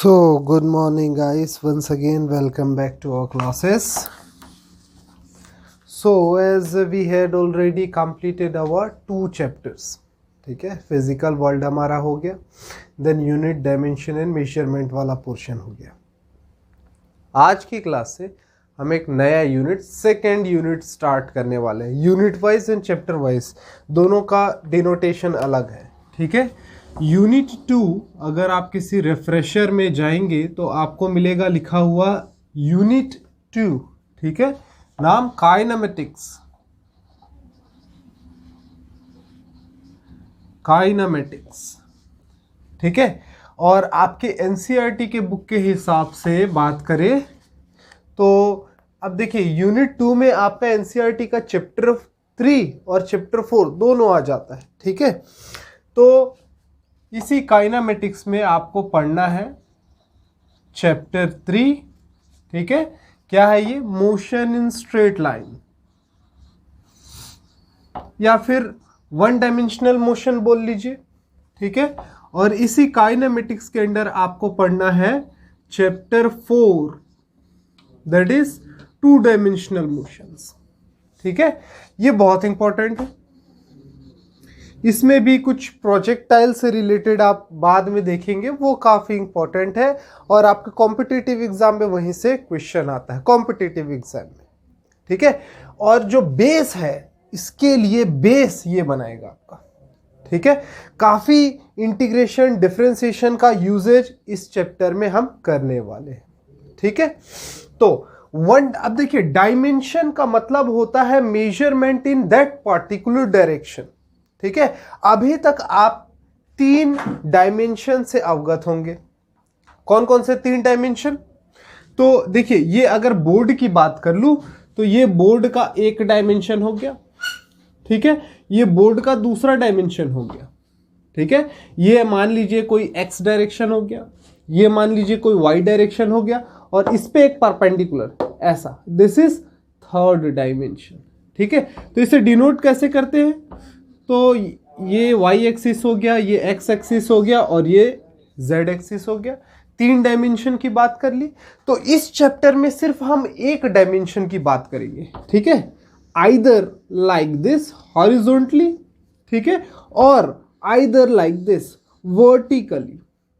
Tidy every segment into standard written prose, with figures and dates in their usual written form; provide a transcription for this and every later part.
Good morning, guys. Once again, welcome back to our classes. As we had already completed our 2 chapters, ठीक है, physical world हमारा हो गया, then unit dimension and measurement वाला portion हो गया। आज की क्लास से हम एक नया यूनिट, सेकेंड यूनिट स्टार्ट करने वाले हैं। Unit wise and chapter wise दोनों का डिनोटेशन अलग है, ठीक है। यूनिट 2 अगर आप किसी रिफ्रेशर में जाएंगे तो आपको मिलेगा लिखा हुआ यूनिट 2, ठीक है, नाम काइनेमेटिक्स। ठीक है। और आपके एनसीईआरटी के बुक के हिसाब से बात करें तो अब देखिए यूनिट 2 में आपका एनसीईआरटी का चैप्टर 3 और चैप्टर 4 दोनों आ जाता है, ठीक है। तो इसी काइनेमेटिक्स में आपको पढ़ना है चैप्टर 3, ठीक है। क्या है ये? मोशन इन स्ट्रेट लाइन या फिर वन डायमेंशनल मोशन बोल लीजिए, ठीक है। और इसी काइनेमेटिक्स के अंदर आपको पढ़ना है chapter 4, that is 2 dimensional motions, ठीक है। ये बहुत इंपॉर्टेंट है। इसमें भी कुछ प्रोजेक्टाइल से रिलेटेड आप बाद में देखेंगे, वो काफ़ी इंपॉर्टेंट है और आपके कॉम्पिटिटिव एग्जाम में वहीं से क्वेश्चन आता है, कॉम्पिटिटिव एग्जाम में, ठीक है। और जो बेस है इसके लिए बेस ये बनाएगा आपका, ठीक है। काफ़ी इंटीग्रेशन डिफरेंशिएशन का यूजेज इस चैप्टर में हम करने वाले हैं, ठीक है। तो अब देखिए, डायमेंशन का मतलब होता है measurement in that particular direction, ठीक है। अभी तक आप 3 डायमेंशन से अवगत होंगे। कौन कौन से 3 डायमेंशन? तो देखिए, ये अगर बोर्ड की बात कर लूं तो ये बोर्ड का एक डायमेंशन हो गया, ठीक है। ये बोर्ड का दूसरा डायमेंशन हो गया, ठीक है। ये मान लीजिए कोई एक्स डायरेक्शन हो गया, ये मान लीजिए कोई वाई डायरेक्शन हो गया और इस पे एक परपेंडिकुलर, ऐसा, दिस इज थर्ड डायमेंशन, ठीक है। तो इसे डिनोट कैसे करते हैं? तो ये वाई एक्सिस हो गया, ये एक्स एक्सिस हो गया और ये जेड एक्सिस हो गया। 3 डायमेंशन की बात कर ली। तो इस चैप्टर में सिर्फ हम एक डायमेंशन की बात करेंगे, ठीक है। आइदर लाइक दिस हॉरिजॉन्टली, ठीक है, और आइदर लाइक दिस वर्टिकली,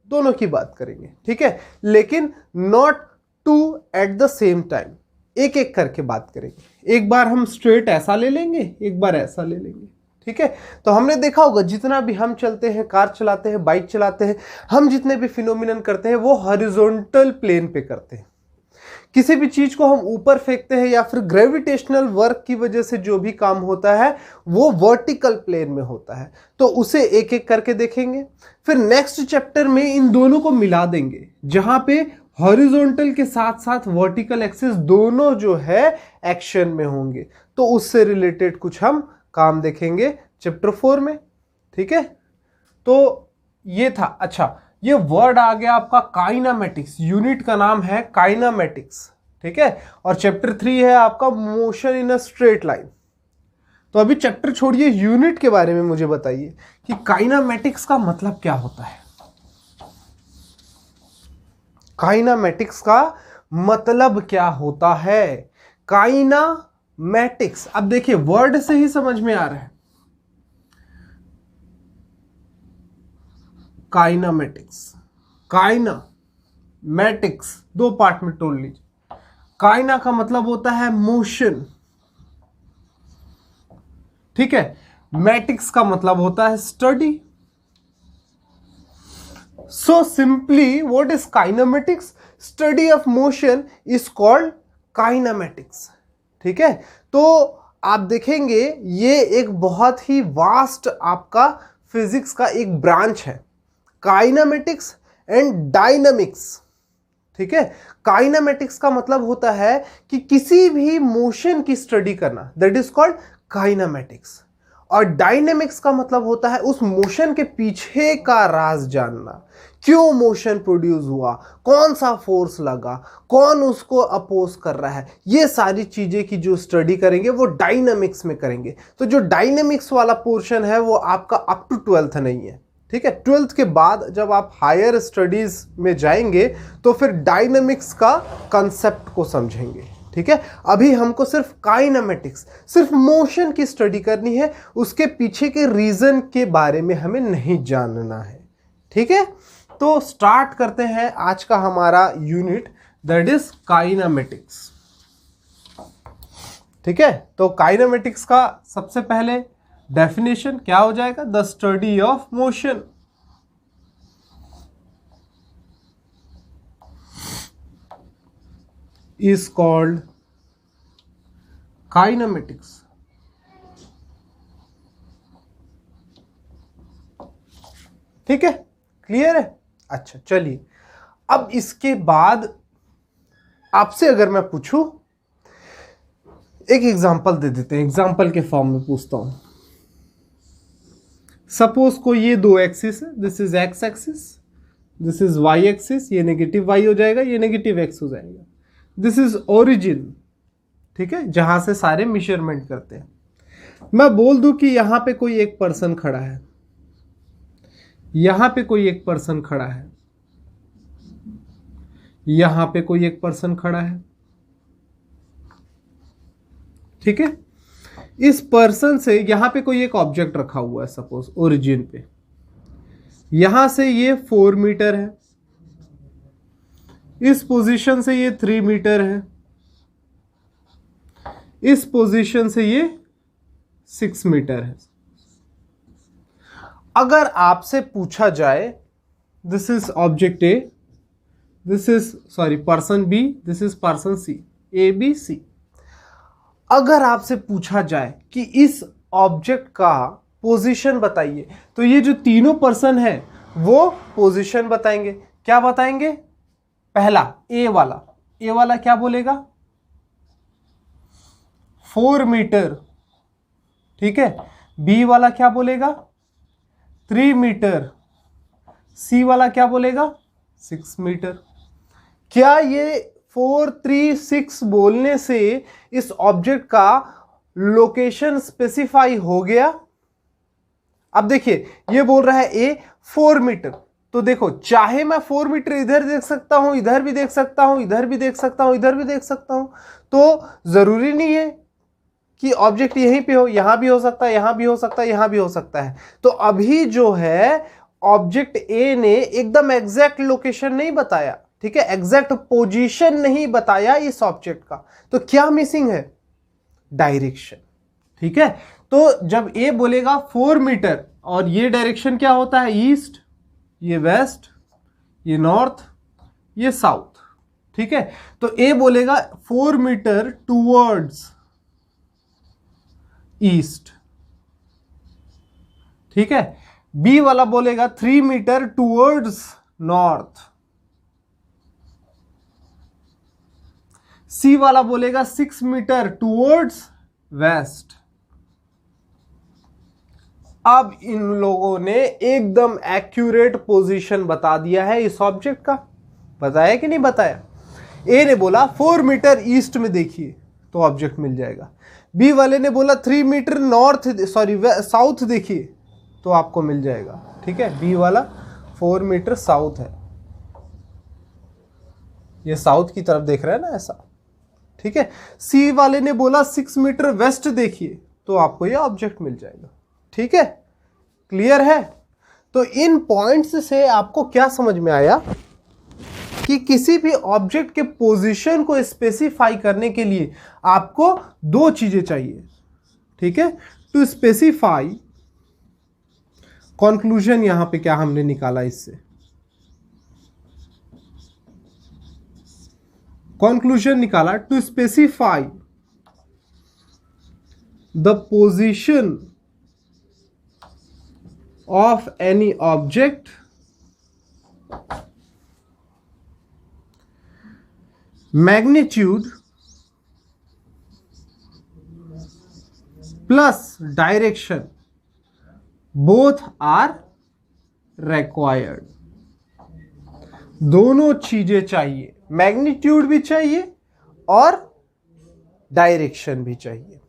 दोनों की बात करेंगे, ठीक है। लेकिन not 2 at the same time, एक एक करके बात करेंगे। एक बार हम स्ट्रेट ऐसा ले लेंगे, एक बार ऐसा ले लेंगे, ठीक है। तो हमने देखा होगा जितना भी हम चलते हैं, कार चलाते हैं, बाइक चलाते हैं, हम जितने भी फिनोमिनन करते हैं वो हॉरिजॉन्टल प्लेन पे करते हैं। किसी भी चीज को हम ऊपर फेंकते हैं या फिर ग्रेविटेशनल वर्क की वजह से जो भी काम होता है वो वर्टिकल प्लेन में होता है। तो उसे एक एक करके देखेंगे। फिर नेक्स्ट चैप्टर में इन दोनों को मिला देंगे, जहां पे हॉरिजॉन्टल के साथ साथ वर्टिकल एक्सिस दोनों जो है एक्शन में होंगे। तो उससे रिलेटेड कुछ हम काम देखेंगे चैप्टर 4 में, ठीक है। तो ये था। अच्छा, ये वर्ड आ गया आपका काइनेमेटिक्स, यूनिट का नाम है काइनेमेटिक्स, ठीक है। और चैप्टर 3 है आपका motion in a straight line. तो अभी चैप्टर छोड़िए, यूनिट के बारे में मुझे बताइए कि काइनेमेटिक्स का मतलब क्या होता है। काइनेमेटिक्स का मतलब क्या होता है? काइनेमेटिक्स, अब देखिए वर्ड से ही समझ में आ रहा है। काइनेमेटिक्स 2 पार्ट में तोड़ लीजिए। काइना का मतलब होता है मोशन, ठीक है। मैटिक्स का मतलब होता है study. So simply what is kinematics? Study of motion is called kinematics, ठीक है। तो आप देखेंगे ये एक बहुत ही वास्ट आपका फिजिक्स का एक ब्रांच है, काइनेमेटिक्स एंड डायनामिक्स, ठीक है। काइनेमेटिक्स का मतलब होता है कि किसी भी मोशन की स्टडी करना, दैट इज कॉल्ड काइनेमेटिक्स। और डायनेमिक्स का मतलब होता है उस मोशन के पीछे का राज जानना, क्यों मोशन प्रोड्यूस हुआ, कौन सा फोर्स लगा, कौन उसको अपोज कर रहा है। ये सारी चीजें की जो स्टडी करेंगे वो डायनेमिक्स में करेंगे। तो जो डायनेमिक्स वाला पोर्शन है वो आपका अप टू 12th नहीं है, ठीक है। 12th के बाद जब आप हायर स्टडीज में जाएंगे तो फिर डायनेमिक्स का कंसेप्ट को समझेंगे, ठीक है। अभी हमको सिर्फ काइनेमेटिक्स, सिर्फ मोशन की स्टडी करनी है, उसके पीछे के रीजन के बारे में हमें नहीं जानना है, ठीक है। तो स्टार्ट करते हैं आज का हमारा यूनिट, दैट इज काइनेमेटिक्स, ठीक है। तो काइनेमेटिक्स का सबसे पहले डेफिनेशन क्या हो जाएगा, the study of motion. Is called kinematics. ठीक है, क्लियर है। अच्छा चलिए, अब इसके बाद आपसे अगर मैं पूछूं, एक एग्जांपल दे देते हैं, एग्जांपल के फॉर्म में पूछता हूं। सपोज को ये दो एक्सिस है, this is x axis, this is y axis, ये नेगेटिव वाई हो जाएगा, ये नेगेटिव एक्स हो जाएगा। दिस इज ओरिजिन, ठीक है, जहां से सारे मेजरमेंट करते हैं। मैं बोल दूं कि यहां पे कोई एक पर्सन खड़ा है, यहां पे कोई एक पर्सन खड़ा है, यहां पे कोई एक पर्सन खड़ा है, ठीक है। इस पर्सन से यहां पे कोई एक ऑब्जेक्ट रखा हुआ है, सपोज ओरिजिन पे, यहां से ये 4 मीटर है, इस पोजीशन से ये 3 मीटर है, इस पोजीशन से ये 6 मीटर है। अगर आपसे पूछा जाए, this is object A, this is person B, this is person C, A B C. अगर आपसे पूछा जाए कि इस ऑब्जेक्ट का पोजीशन बताइए, तो ये जो तीनों पर्सन है वो पोजीशन बताएंगे। क्या बताएंगे? पहला ए वाला क्या बोलेगा? 4 मीटर, ठीक है। बी वाला क्या बोलेगा? 3 मीटर। सी वाला क्या बोलेगा? 6 मीटर। क्या ये 4, 3, 6 बोलने से इस ऑब्जेक्ट का लोकेशन स्पेसिफाई हो गया? अब देखिए, ये बोल रहा है ए 4 मीटर, तो देखो चाहे मैं 4 मीटर इधर देख सकता हूं, इधर भी देख सकता हूं, इधर भी देख सकता हूं, इधर भी देख सकता हूं, तो जरूरी नहीं है कि ऑब्जेक्ट यहीं पे हो, यहां भी हो सकता है, यहां भी हो सकता है, यहां भी हो सकता है। तो अभी जो है ऑब्जेक्ट ए ने एकदम एग्जैक्ट लोकेशन नहीं बताया, ठीक है, एग्जैक्ट पोजीशन नहीं बताया इस ऑब्जेक्ट का। तो क्या मिसिंग है? डायरेक्शन, ठीक है। तो जब ए बोलेगा 4 मीटर और ये डायरेक्शन क्या होता है? ईस्ट, ये वेस्ट, ये नॉर्थ, ये साउथ, ठीक है। तो ए बोलेगा 4 मीटर टूवर्ड्स ईस्ट, ठीक है। बी वाला बोलेगा 3 मीटर टूवर्ड्स नॉर्थ। सी वाला बोलेगा 6 मीटर टूवर्ड्स वेस्ट। अब इन लोगों ने एकदम एक्यूरेट पोजीशन बता दिया है इस ऑब्जेक्ट का। बताया कि नहीं बताया? ए ने बोला 4 मीटर ईस्ट में देखिए तो ऑब्जेक्ट मिल जाएगा। बी वाले ने बोला 3 मीटर साउथ देखिए तो आपको मिल जाएगा, ठीक है। बी वाला 4 मीटर साउथ है, ये साउथ की तरफ देख रहा है ना, ऐसा, ठीक है। सी वाले ने बोला 6 मीटर वेस्ट देखिए तो आपको ये ऑब्जेक्ट मिल जाएगा, ठीक है। क्लियर है? तो इन पॉइंट्स से आपको क्या समझ में आया कि किसी भी ऑब्जेक्ट के पोजीशन को स्पेसिफाई करने के लिए आपको 2 चीजें चाहिए, ठीक है। टू स्पेसिफाई, कंक्लूजन यहां पे क्या हमने निकाला इससे? कंक्लूजन निकाला, to specify the position of any object magnitude plus direction both are required. दोनों चीजें चाहिए, मैग्नीट्यूड भी चाहिए और डायरेक्शन भी चाहिए।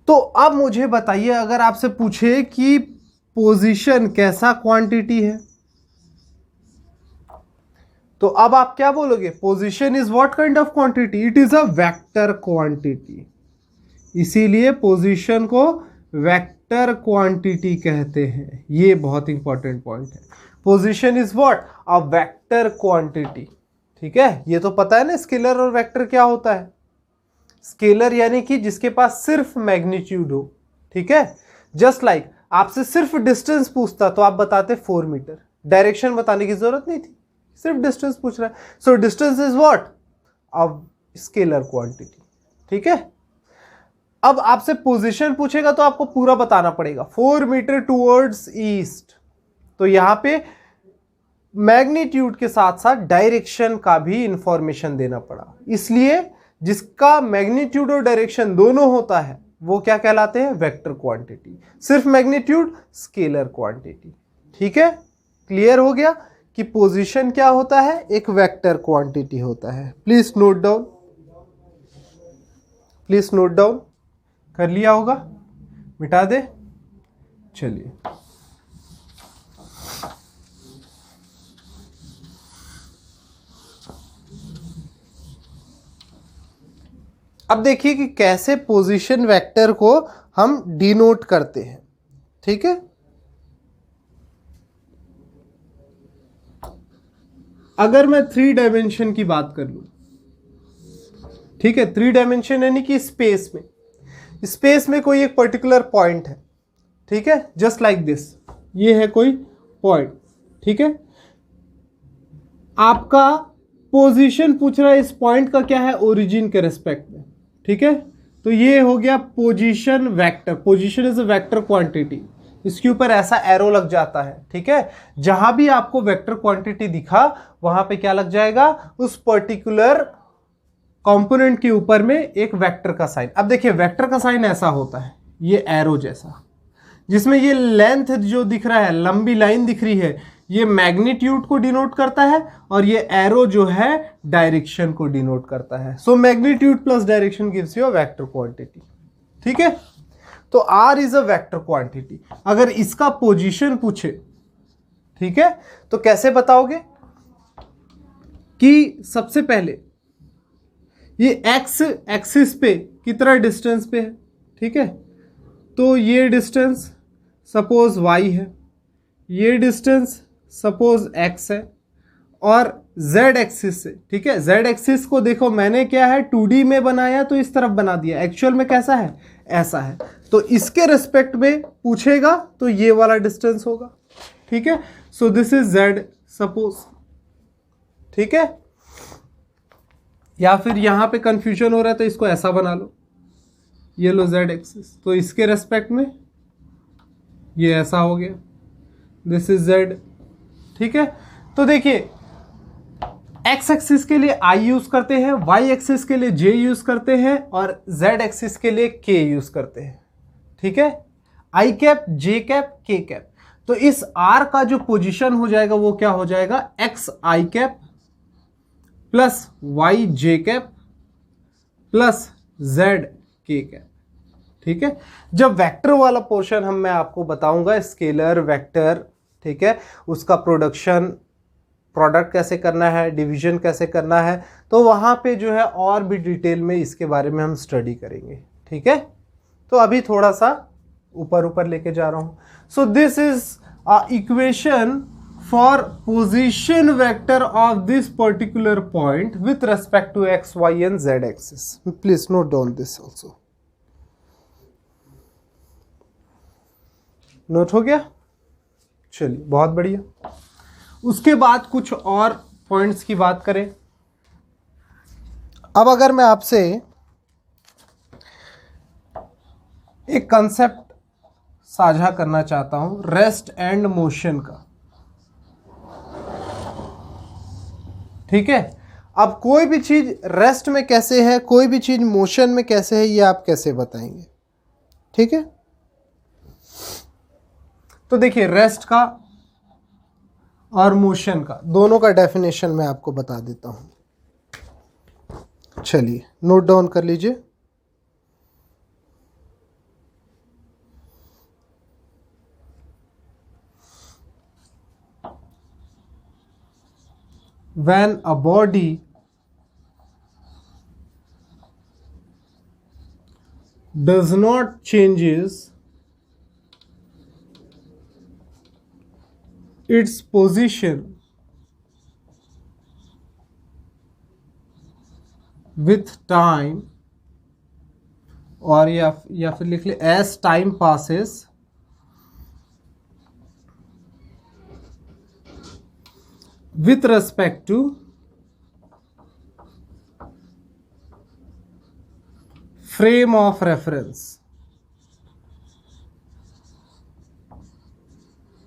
तो अब मुझे बताइए, अगर आपसे पूछे कि पोजीशन कैसा क्वांटिटी है? तो अब आप क्या बोलोगे? Position is what kind of quantity? It is a vector quantity. इसीलिए पोजीशन को वेक्टर क्वांटिटी कहते हैं। ये बहुत इंपॉर्टेंट पॉइंट है। Position is what? A vector quantity. ठीक है, ये तो पता है ना स्केलर और वेक्टर क्या होता है। स्केलर यानी कि जिसके पास सिर्फ मैग्नीट्यूड हो। ठीक है, जस्ट लाइक आपसे सिर्फ डिस्टेंस पूछता तो आप बताते 4 मीटर, डायरेक्शन बताने की जरूरत नहीं थी, सिर्फ डिस्टेंस पूछ रहा है। So distance is what? A scalar quantity. ठीक है, अब आपसे पोजीशन पूछेगा तो आपको पूरा बताना पड़ेगा। 4 मीटर टुवर्ड्स ईस्ट, तो यहां पे मैग्नीट्यूड के साथ साथ डायरेक्शन का भी इंफॉर्मेशन देना पड़ा। इसलिए जिसका मैग्नीट्यूड और डायरेक्शन दोनों होता है वो क्या कहलाते हैं? Vector quantity. सिर्फ मैग्नीट्यूड स्केलर क्वांटिटी। ठीक है, क्लियर हो गया कि पोजीशन क्या होता है? एक वेक्टर क्वांटिटी होता है। Please note down, please note down. कर लिया होगा? मिटा दे। चलिए, अब देखिए कि कैसे पोजीशन वेक्टर को हम डिनोट करते हैं। ठीक है, अगर मैं 3 डायमेंशन की बात कर लूं, ठीक है, 3 डायमेंशन यानी कि स्पेस में, स्पेस में कोई एक पर्टिकुलर पॉइंट है। ठीक है, जस्ट लाइक दिस, ये है कोई पॉइंट। ठीक है, आपका पोजीशन पूछ रहा है इस पॉइंट का क्या है ओरिजिन के रेस्पेक्ट में। ठीक है, तो ये हो गया position vector. Position is a vector quantity. इसके ऊपर ऐसा एरो लग जाता है। ठीक है, जहां भी आपको वेक्टर क्वांटिटी दिखा वहां पे क्या लग जाएगा? उस पर्टिकुलर कंपोनेंट के ऊपर में एक वेक्टर का साइन। अब देखिए वेक्टर का साइन ऐसा होता है, ये एरो जैसा, जिसमें ये लेंथ जो दिख रहा है, लंबी लाइन दिख रही है, ये मैग्नीट्यूड को डिनोट करता है और ये एरो जो है डायरेक्शन को डिनोट करता है। So magnitude plus direction gives you a vector quantity. ठीक है, तो r is a vector quantity. अगर इसका पोजीशन पूछे, ठीक है, तो कैसे बताओगे? कि सबसे पहले ये एक्स एक्सिस पे कितना डिस्टेंस पे है। ठीक है, तो ये डिस्टेंस सपोज y है, ये डिस्टेंस सपोज x है, और z एक्सिस से, ठीक है, z एक्सिस को देखो मैंने क्या है 2D में बनाया तो इस तरफ बना दिया, एक्चुअल में कैसा है? ऐसा है। तो इसके रिस्पेक्ट में पूछेगा तो ये वाला डिस्टेंस होगा। ठीक है, सो दिस इज z सपोज। ठीक है, या फिर यहां पे कंफ्यूजन हो रहा है तो इसको ऐसा बना लो, ये लो z एक्सिस, तो इसके रेस्पेक्ट में ये ऐसा हो गया, दिस इज z। ठीक है, तो देखिए x एक्सिस के लिए i यूज करते हैं, y एक्सिस के लिए j यूज करते हैं और z एक्सिस के लिए k यूज करते हैं। ठीक है, i cap, j cap, k cap. तो इस r का जो पोजीशन हो जाएगा वो क्या हो जाएगा? x i cap plus y j cap plus z k cap. ठीक है, जब वेक्टर वाला पोर्शन मैं आपको बताऊंगा, स्केलर वेक्टर, ठीक है, उसका प्रोडक्ट कैसे करना है, डिवीजन कैसे करना है, तो वहां पे जो है और भी डिटेल में इसके बारे में हम स्टडी करेंगे। ठीक है, तो अभी थोड़ा सा ऊपर ऊपर लेके जा रहा हूं। So this is a equation for position vector of this particular point with respect to x, y and z axis. Please note down this also. Note हो गया? चलिए, बहुत बढ़िया। उसके बाद कुछ और पॉइंट्स की बात करें। अब अगर मैं आपसे एक कंसेप्ट साझा करना चाहता हूं रेस्ट एंड मोशन का। ठीक है, अब कोई भी चीज रेस्ट में कैसे है, कोई भी चीज मोशन में कैसे है, ये आप कैसे बताएंगे? ठीक है, तो देखिए रेस्ट का और मोशन का दोनों का डेफिनेशन मैं आपको बता देता हूं। चलिए नोट डाउन कर लीजिए। when a body does not changes its position with time, और या फिर लिख ले as time passes with respect to frame of reference।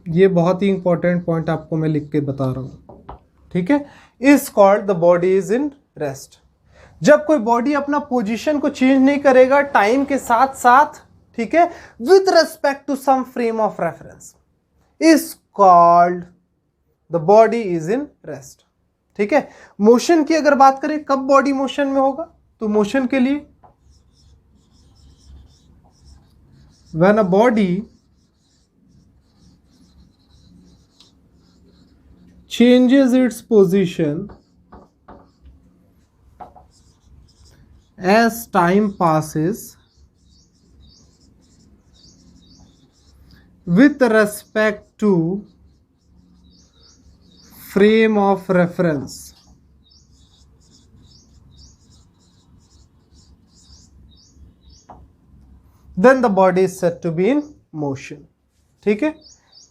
ये बहुत ही इंपॉर्टेंट पॉइंट आपको मैं लिख के बता रहा हूं, ठीक है। Is called the body is in rest. जब कोई बॉडी अपना पोजीशन को चेंज नहीं करेगा टाइम के साथ साथ, ठीक है, with respect to some frame of reference, is called the body is in rest, ठीक है। मोशन की अगर बात करें, कब बॉडी मोशन में होगा, तो मोशन के लिए when a body changes its position as time passes with respect to frame of reference, then the body is said to be in motion, ठीक है।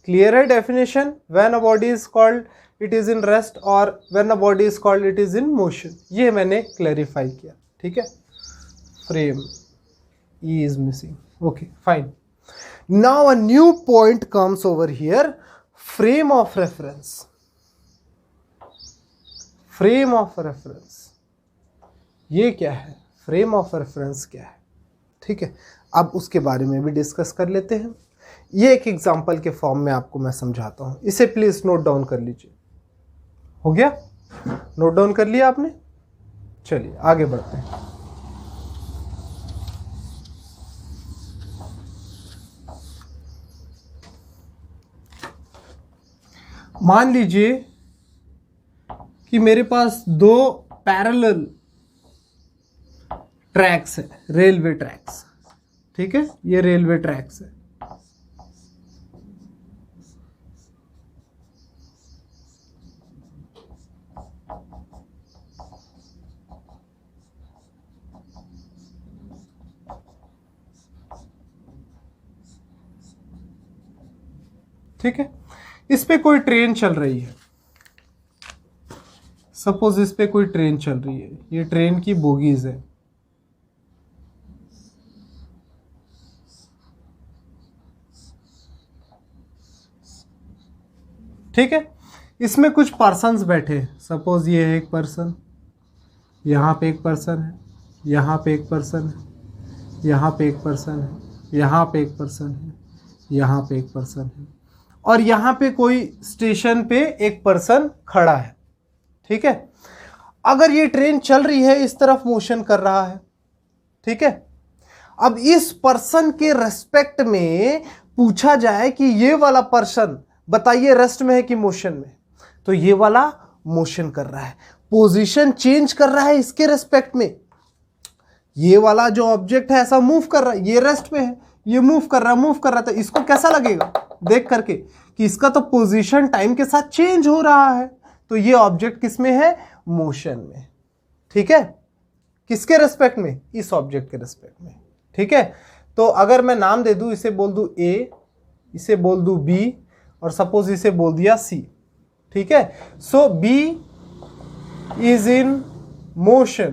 क्लियर है definition, when a body is called it is in rest और when a body is called it is in motion, ये मैंने clarify किया, ठीक है। Frame E is missing, okay fine. Now a new point comes over here, frame of reference. Frame of reference ये क्या है, frame of reference क्या है, ठीक है। अब उसके बारे में भी डिस्कस कर लेते हैं। ये एक एग्जाम्पल के फॉर्म में आपको मैं समझाता हूं, इसे प्लीज नोट डाउन कर लीजिए। हो गया, नोट डाउन कर लिया आपने? चलिए आगे बढ़ते हैं। मान लीजिए कि मेरे पास दो पैरेलल ट्रैक्स है, रेलवे ट्रैक्स, ठीक है। ये रेलवे ट्रैक्स है, ठीक है। इस पे कोई ट्रेन चल रही है, सपोज इस पे कोई ट्रेन चल रही है, ये ट्रेन की बोगीज है, ठीक है। इसमें कुछ पर्सन्स बैठे, सपोज ये है एक पर्सन, यहाँ पे एक पर्सन है, यहाँ पे एक पर्सन है, यहाँ पे एक पर्सन है, यहाँ पे एक पर्सन है, यहाँ पे एक पर्सन है, और यहाँ पे कोई स्टेशन पे एक पर्सन खड़ा है, ठीक है। अगर ये ट्रेन चल रही है, इस तरफ मोशन कर रहा है, ठीक है। अब इस पर्सन के रेस्पेक्ट में पूछा जाए कि ये वाला पर्सन बताइए रेस्ट में है कि मोशन में, तो ये वाला मोशन कर रहा है, पोजीशन चेंज कर रहा है इसके रेस्पेक्ट में। ये वाला जो ऑब्जेक्ट है ऐसा मूव कर रहा है, ये रेस्ट में है, ये मूव कर रहा है, तो इसको कैसा लगेगा देख करके कि इसका तो पोजीशन टाइम के साथ चेंज हो रहा है, तो ये ऑब्जेक्ट किस में है, मोशन में, ठीक है। किसके रेस्पेक्ट में, इस ऑब्जेक्ट के रेस्पेक्ट में, ठीक है। तो अगर मैं नाम दे दूं, इसे बोल दूं ए, इसे बोल दूं बी, और सपोज इसे बोल दिया सी, ठीक है। सो बी इज इन मोशन,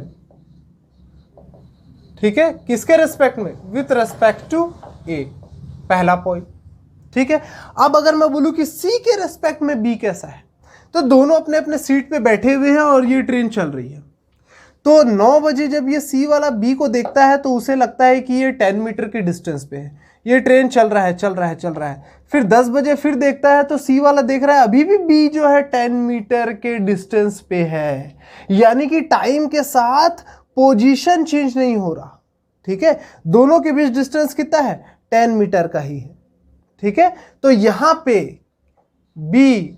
ठीक है। किसके रेस्पेक्ट में, विथ रेस्पेक्ट टू ए, पहला पॉइंट, ठीक है। अब अगर मैं बोलूं कि सी के रेस्पेक्ट में बी कैसा है, तो दोनों अपने अपने सीट पे बैठे हुए हैं और ये ट्रेन चल रही है। तो 9 बजे जब ये सी वाला बी को देखता है तो उसे लगता है कि ये 10 मीटर के डिस्टेंस पे है, ये ट्रेन चल रहा है। फिर 10 बजे फिर देखता है तो सी वाला देख रहा है अभी भी बी जो है 10 मीटर के डिस्टेंस पे है, यानी कि टाइम के साथ पोजीशन चेंज नहीं हो रहा, ठीक है। दोनों के बीच डिस्टेंस कितना है, 10 मीटर का ही है, ठीक है। तो यहां पे बी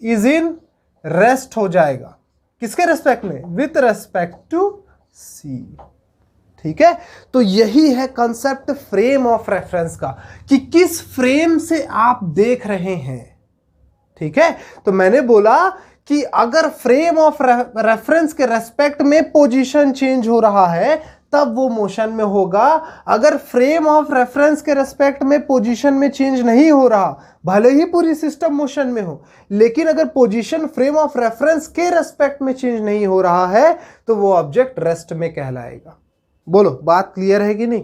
इज इन रेस्ट हो जाएगा किसके रेस्पेक्ट में, विथ रेस्पेक्ट टू सी। ठीक है, तो यही है कंसेप्ट फ्रेम ऑफ रेफरेंस का कि किस फ्रेम से आप देख रहे हैं। ठीक है, तो मैंने बोला कि अगर फ्रेम ऑफ रेफरेंस के रेस्पेक्ट में पोजीशन चेंज हो रहा है तब वो मोशन में होगा। अगर फ्रेम ऑफ रेफरेंस के रेस्पेक्ट में पोजीशन में चेंज नहीं हो रहा, भले ही पूरी सिस्टम मोशन में हो, लेकिन अगर पोजीशन फ्रेम ऑफ रेफरेंस के रेस्पेक्ट में चेंज नहीं हो रहा है तो वो ऑब्जेक्ट रेस्ट में कहलाएगा। बोलो, बात क्लियर है कि नहीं?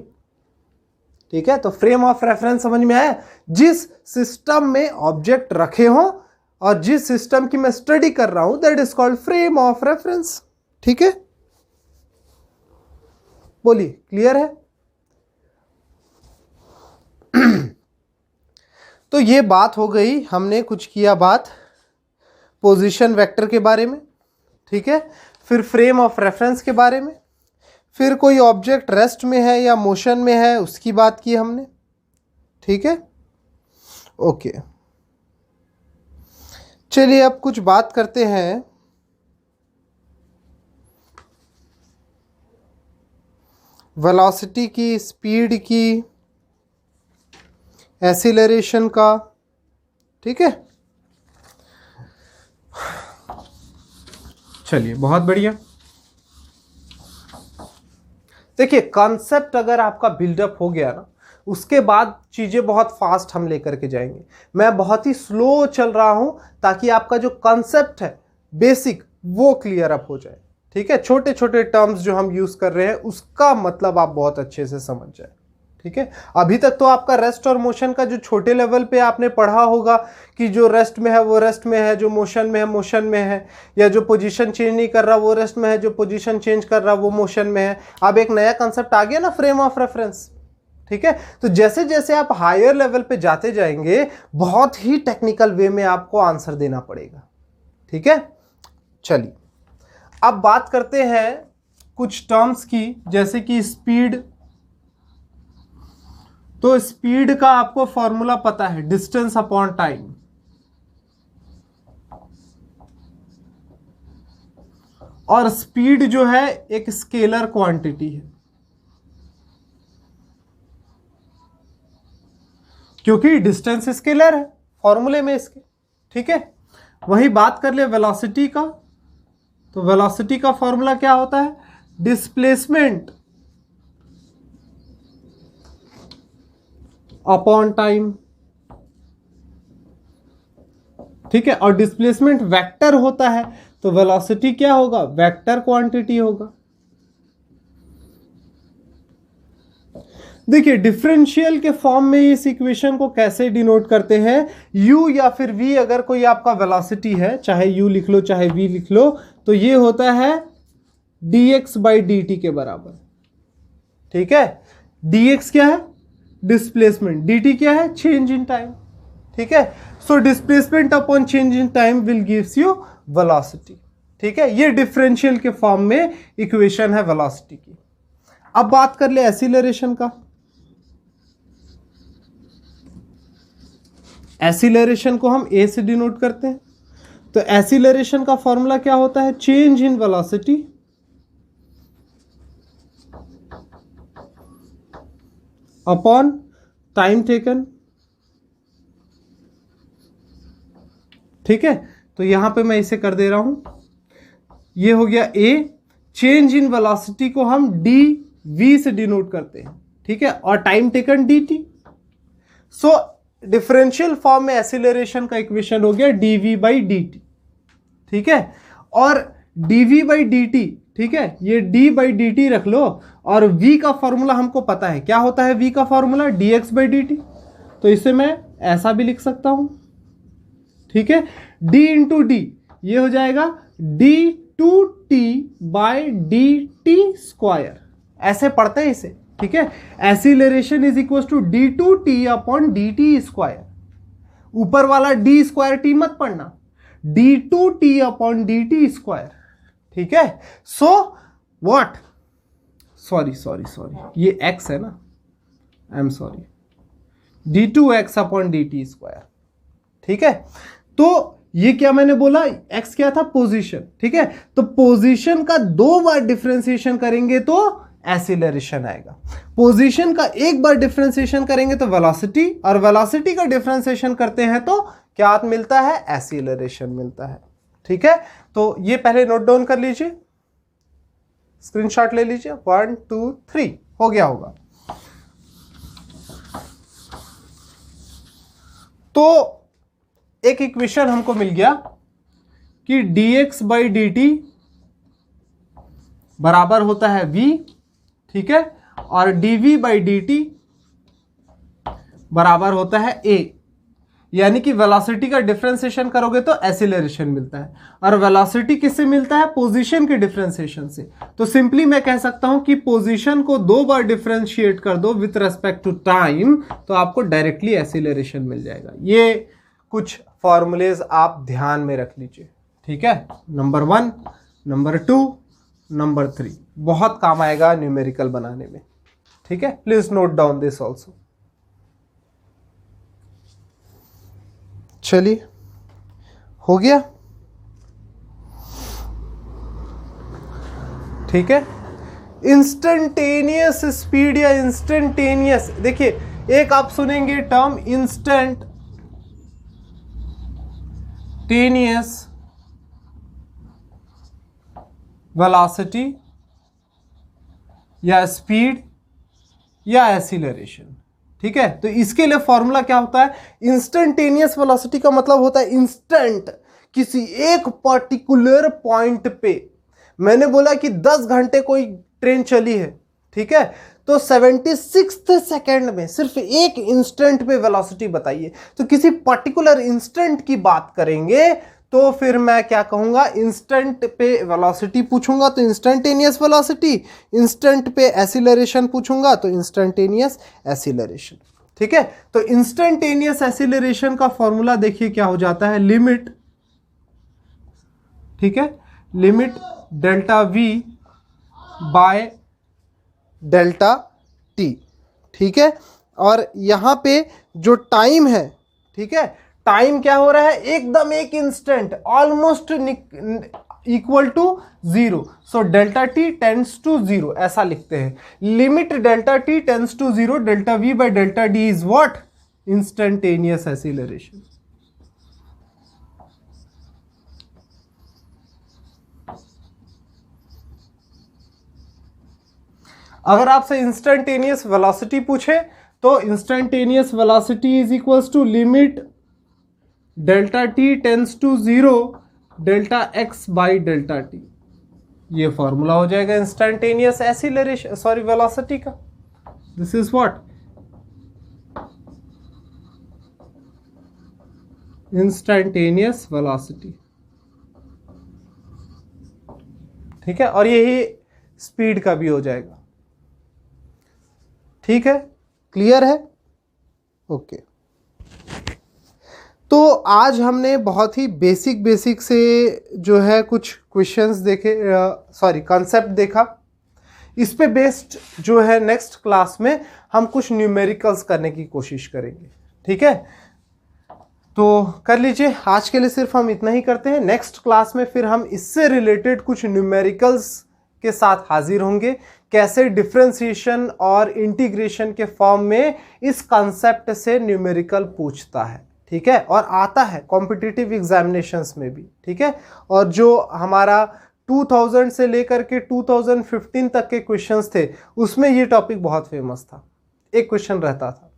ठीक है, तो फ्रेम ऑफ रेफरेंस समझ में आया? जिस सिस्टम में ऑब्जेक्ट रखे हो और जिस सिस्टम की मैं स्टडी कर रहा हूं, that is called frame of reference. ठीक है, बोलिए, क्लियर है? तो ये बात हो गई, हमने कुछ किया बात पोजीशन वेक्टर के बारे में। ठीक है, फिर फ्रेम ऑफ रेफरेंस के बारे में, फिर कोई ऑब्जेक्ट रेस्ट में है या मोशन में है उसकी बात की हमने। ठीक है, ओके, चलिए अब कुछ बात करते हैं वेलोसिटी की, स्पीड की, एक्सीलरेशन का। ठीक है, चलिए बहुत बढ़िया। देखिए, कॉन्सेप्ट अगर आपका बिल्डअप हो गया ना, उसके बाद चीजें बहुत फास्ट हम लेकर के जाएंगे। मैं बहुत ही स्लो चल रहा हूं ताकि आपका जो कॉन्सेप्ट है बेसिक वो क्लियर अप हो जाए। ठीक है, छोटे छोटे टर्म्स जो हम यूज कर रहे हैं उसका मतलब आप बहुत अच्छे से समझ जाए। ठीक है, अभी तक तो आपका रेस्ट और मोशन का जो छोटे लेवल पे आपने पढ़ा होगा कि जो रेस्ट में है वो रेस्ट में है, जो मोशन में है मोशन में है, या जो पोजीशन चेंज नहीं कर रहा वो रेस्ट में है, जो पोजीशन चेंज कर रहा वो मोशन में है। अब एक नया कंसेप्ट आ गया ना, फ्रेम ऑफ रेफरेंस। ठीक है, तो जैसे जैसे आप हायर लेवल पे जाते जाएंगे बहुत ही टेक्निकल वे में आपको आंसर देना पड़ेगा। ठीक है, चलिए अब बात करते हैं कुछ टर्म्स की, जैसे कि स्पीड। तो स्पीड का आपको फॉर्मूला पता है, डिस्टेंस अपॉन टाइम। और स्पीड जो है एक स्केलर क्वांटिटी है, क्योंकि डिस्टेंस स्केलर है फॉर्मूले में इसके। ठीक है, वही बात कर ले वेलोसिटी का। तो वेलोसिटी का फॉर्मूला क्या होता है, डिस्प्लेसमेंट अपॉन टाइम। ठीक है, और डिस्प्लेसमेंट वेक्टर होता है, तो वेलोसिटी क्या होगा, वेक्टर क्वांटिटी होगा। देखिए, डिफरेंशियल के फॉर्म में इस इक्वेशन को कैसे डिनोट करते हैं, u या फिर v, अगर कोई आपका वेलोसिटी है, चाहे u लिख लो चाहे v लिख लो, तो ये होता है dx बाई dt के बराबर। ठीक है, dx क्या है, डिस्प्लेसमेंट, dt क्या है, चेंज इन टाइम। ठीक है, so displacement upon change in time will gives you velocity. ठीक है, ये डिफरेंशियल के फॉर्म में इक्वेशन है वेलोसिटी की। अब बात कर ले एक्सीलरेशन का। एक्सीलरेशन को हम a से डिनोट करते हैं, तो एक्सीलरेशन का फॉर्मूला क्या होता है, change in velocity upon time taken. ठीक है, तो यहां पे मैं इसे कर दे रहा हूं, ये हो गया a। चेंज इन वेलोसिटी को हम dv से डिनोट करते हैं। ठीक है, और टाइम टेकन dt। सो डिफरेंशियल फॉर्म में एक्सीलरेशन का इक्वेशन हो गया dv बाई dt। ठीक है, और dv बाई dt, ठीक है, ये d बाई dt रख लो, और v का फॉर्मूला हमको पता है, क्या होता है v का फॉर्मूला, dx बाई dt। तो इसे मैं ऐसा भी लिख सकता हूं। ठीक है, d इंटू डी, ये हो जाएगा d2t बाई dt स्क्वायर, ऐसे पढ़ते हैं इसे। ठीक है, acceleration is equal to d2t upon dt square. ऊपर वाला d स्क्वायर t मत पढ़ना, d2t अपॉन dt स्क्वायर। ठीक है, सो व्हाट, सॉरी ये x है ना, I am sorry, d2x upon dt square. ठीक है, तो ये क्या मैंने बोला, x क्या था, पोजीशन, ठीक है। तो पोजीशन का 2 बार डिफरेंशिएशन करेंगे तो एक्सीलरेशन आएगा, पोजीशन का 1 बार डिफरेंशिएशन करेंगे तो वेलोसिटी, और वेलोसिटी का डिफरेंशिएशन करते हैं तो क्या मिलता है, एक्सीलरेशन मिलता है, ठीक है। तो ये पहले नोट डाउन कर लीजिए, स्क्रीनशॉट ले लीजिए, 1 2 3 हो गया होगा। तो एक इक्वेशन हमको मिल गया कि dx बाई डी टी बराबर होता है v, ठीक है, और dv बाई डी टी बराबर होता है a, यानी कि वेलोसिटी का डिफरेंशिएशन करोगे तो एक्सीलरेशन मिलता है, और वेलोसिटी किससे मिलता है, पोजीशन के डिफरेंशिएशन से। तो सिंपली मैं कह सकता हूं कि पोजीशन को 2 बार डिफरेंशिएट कर दो विथ रेस्पेक्ट टू टाइम तो आपको डायरेक्टली एक्सीलरेशन मिल जाएगा। ये कुछ फॉर्मूलेज आप ध्यान में रख लीजिए, ठीक है। नंबर 1, नंबर 2, नंबर 3 बहुत काम आएगा न्यूमेरिकल बनाने में, ठीक है। Please note down this also. चलिए, हो गया, ठीक है। इंस्टेंटेनियस स्पीड या इंस्टेंटेनियस, देखिए एक आप सुनेंगे टर्म इंस्टेंटेनियस वेलोसिटी या स्पीड या एक्सीलरेशन, ठीक है। तो इसके लिए फॉर्मूला क्या होता है, इंस्टेंटेनियस वेलोसिटी का मतलब होता है इंस्टेंट, किसी एक पर्टिकुलर पॉइंट पे। मैंने बोला कि 10 घंटे कोई ट्रेन चली है, ठीक है, तो 76 सेकेंड में सिर्फ एक इंस्टेंट पे वेलोसिटी बताइए। तो किसी पर्टिकुलर इंस्टेंट की बात करेंगे तो फिर मैं क्या कहूंगा, इंस्टेंट पे वेलोसिटी पूछूंगा तो इंस्टेंटेनियस वेलोसिटी, इंस्टेंट पे एक्सीलरेशन पूछूंगा तो इंस्टेंटेनियस एक्सीलरेशन, ठीक है। तो इंस्टेंटेनियस एक्सीलरेशन का फॉर्मूला देखिए क्या हो जाता है, लिमिट, ठीक है, limit delta v by delta T, ठीक है। और यहां पे जो टाइम है, ठीक है, टाइम क्या हो रहा है, एकदम एक instant, almost equal to 0, so delta t tends to 0 ऐसा लिखते हैं। Limit delta t tends to 0 delta v by delta d is what, instantaneous acceleration. अगर आपसे इंस्टेंटेनियस वेलोसिटी पूछे तो instantaneous velocity is equals to limit delta t tends to 0 delta x by delta t, ये formula हो जाएगा instantaneous acceleration, sorry velocity का। This is what, instantaneous velocity, ठीक है। और यही स्पीड का भी हो जाएगा, ठीक है, क्लियर है, ओके। तो आज हमने बहुत ही बेसिक से जो है कुछ क्वेश्चंस देखे, सॉरी कॉन्सेप्ट देखा। इस पे बेस्ड जो है नेक्स्ट क्लास में हम कुछ न्यूमेरिकल्स करने की कोशिश करेंगे, ठीक है। तो कर लीजिए, आज के लिए सिर्फ हम इतना ही करते हैं। नेक्स्ट क्लास में फिर हम इससे रिलेटेड कुछ न्यूमेरिकल्स के साथ हाजिर होंगे, कैसे डिफरेंशिएशन और इंटीग्रेशन के फॉर्म में इस कॉन्सेप्ट से न्यूमेरिकल पूछता है, ठीक है, और आता है कॉम्पिटिटिव एग्जामिनेशंस में भी, ठीक है। और जो हमारा 2000 से लेकर के 2015 तक के क्वेश्चंस थे उसमें ये टॉपिक बहुत फेमस था, एक क्वेश्चन रहता था,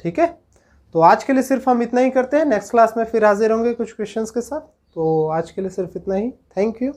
ठीक है। तो आज के लिए सिर्फ हम इतना ही करते हैं, नेक्स्ट क्लास में फिर हाजिर होंगे कुछ क्वेश्चंस के साथ। तो आज के लिए सिर्फ इतना ही, थैंक यू।